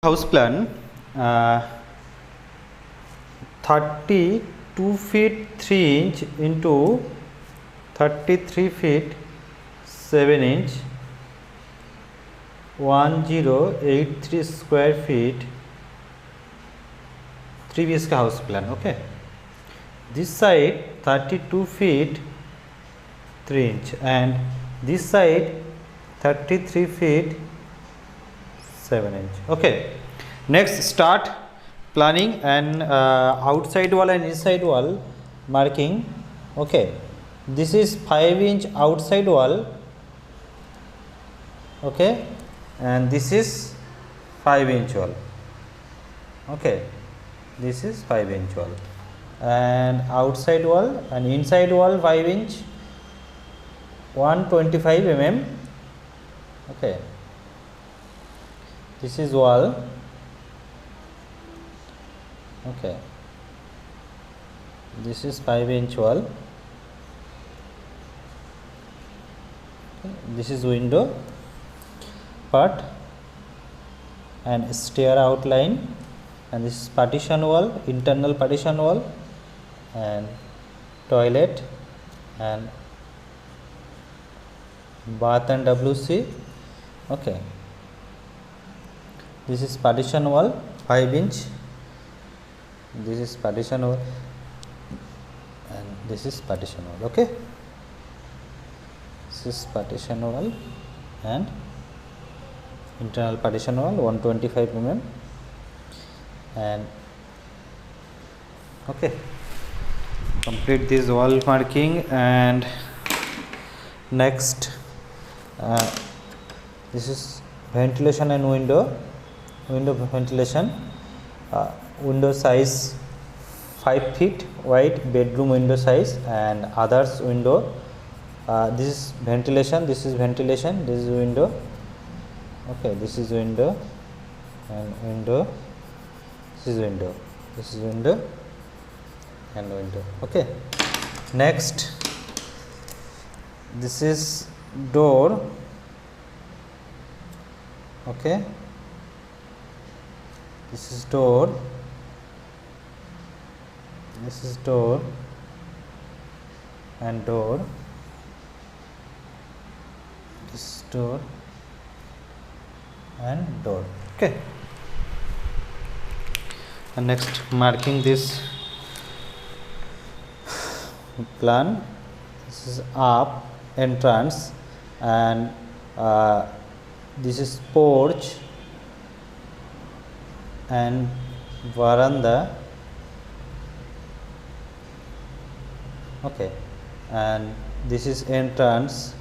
house plan, 32 feet 3 inch into 33 feet 7 inch, 1083 square feet, 3 BHK house plan. Okay, this side 32 feet 3 inch and this side 33 feet 7 inch. Okay, next start planning and outside wall and inside wall marking. Okay, this is 5 inch outside wall. Okay, and this is 5 inch wall. Okay, this is 5 inch wall and outside wall and inside wall 5 inch, 125 mm. Okay, this is wall. Okay, this is 5 inch wall. Okay, this is window part and stair outline, and this is partition wall, internal partition wall, and toilet and bath and WC. Okay, this is partition wall 5 inch. This is partition wall and this is partition wall. Okay, this is partition wall and internal partition wall 125 mm. And okay, complete this wall marking. And next this is ventilation and window ventilation. Window size 5 feet wide, bedroom window size, and others window. This is ventilation, this is ventilation, this is window. Okay, this is window and window, this is window, this is window and window. Okay, next this is door. Okay, this is door, this is door and door, this is door and door. Okay, and next marking this plan. This is up entrance and this is porch and veranda. Okay, and this is entrance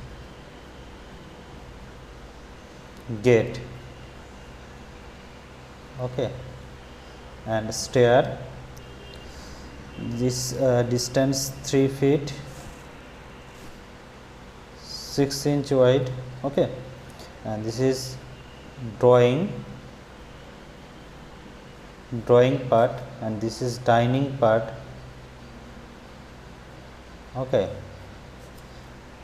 gate. Okay, and stair. This distance 3 feet 6 inch wide. Okay, and this is drawing part and this is dining part. Okay,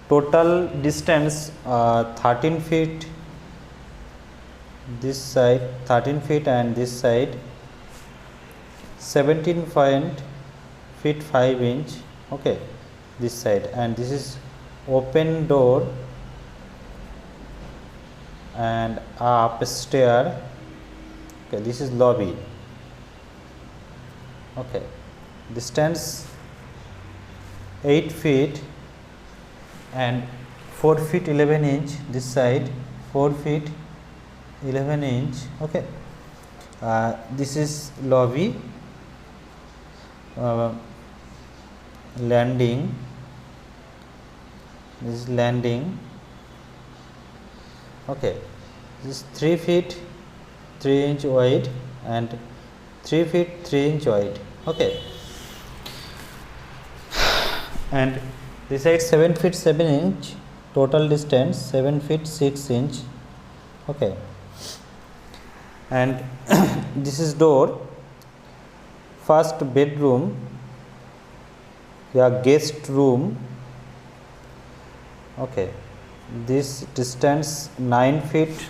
total distance 13 feet this side, 13 feet and this side 17 feet 5 inch. Okay, this side, and this is open door and up stair. Okay, this is lobby. Okay, distance 8 feet and 4 feet 11 inch this side, 4 feet 11 inch. Okay, this is lobby, landing, this is landing. Okay, this is 3 feet 3 inch wide and 3 feet 3 inch wide. Okay, and this side 7 feet 7 inch, total distance 7 feet 6 inch. Okay, and this is door, first bedroom, guest room. Okay, this distance 9 feet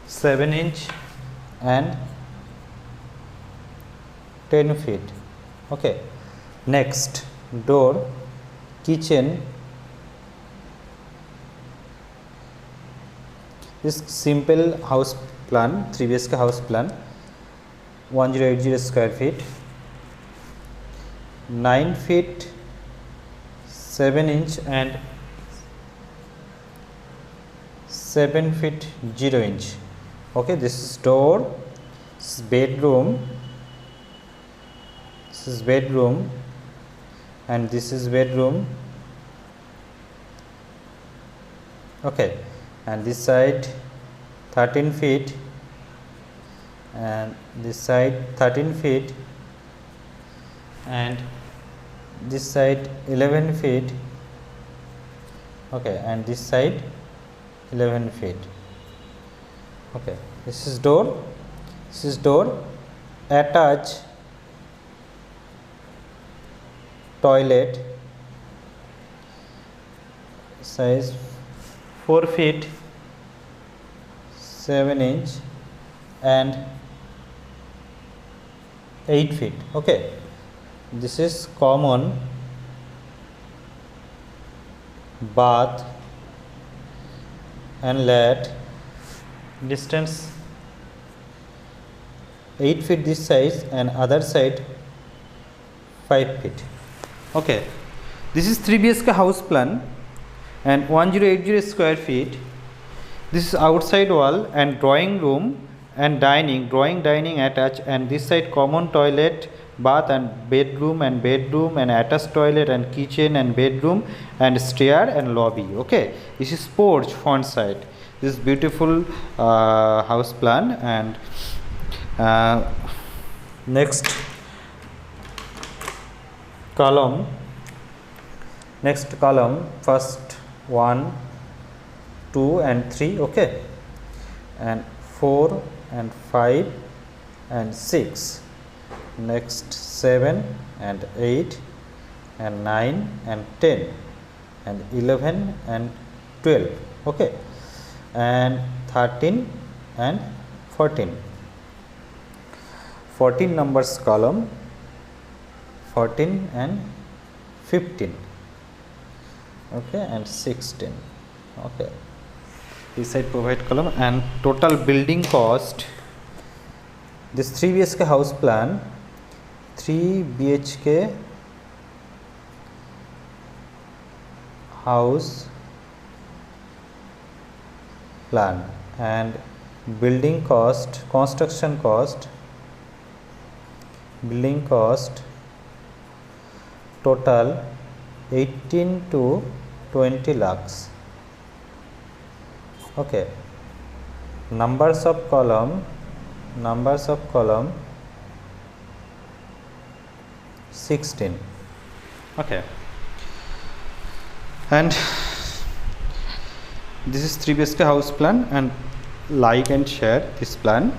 7 inch and 10 feet. Okay. Next, door, kitchen. This simple house plan, 3 BHK house plan, 1080 square feet, 9 feet 7 inch and 7 feet 0 inch. Okay, this is door, this is bedroom, this is bedroom, and this is bedroom. Okay, and this side 13 feet and this side 13 feet and this side 11 feet. Okay, and this side 11 feet. Okay, this is door, this is door, attach toilet, size 4 feet 7 inch and 8 feet. Okay, this is common bath and let, distance 8 feet this size and other side 5 feet. Okay, this is 3 BHK house plan and 1080 square feet. This is outside wall and drawing room and dining, dining attached, and this side common toilet, bath and bedroom and attached toilet and kitchen and bedroom and stair and lobby. Okay, this is porch front side. This is beautiful house plan. And next column, first 1, 2 and 3. Okay, and 4 and 5 and 6. Next 7 and 8 and 9 and 10 and 11 and 12. Okay, and 13 and 14. 14 numbers column, 14 and 15. Okay, and 16. Okay, this side provide column. And total building cost, this 3 BHK house plan, 3 BHK house plan, and building cost, construction cost, building cost total 18 to 20 lakhs. Okay, numbers of column 16. Okay, and this is 3 BHK house plan, and like and share this plan.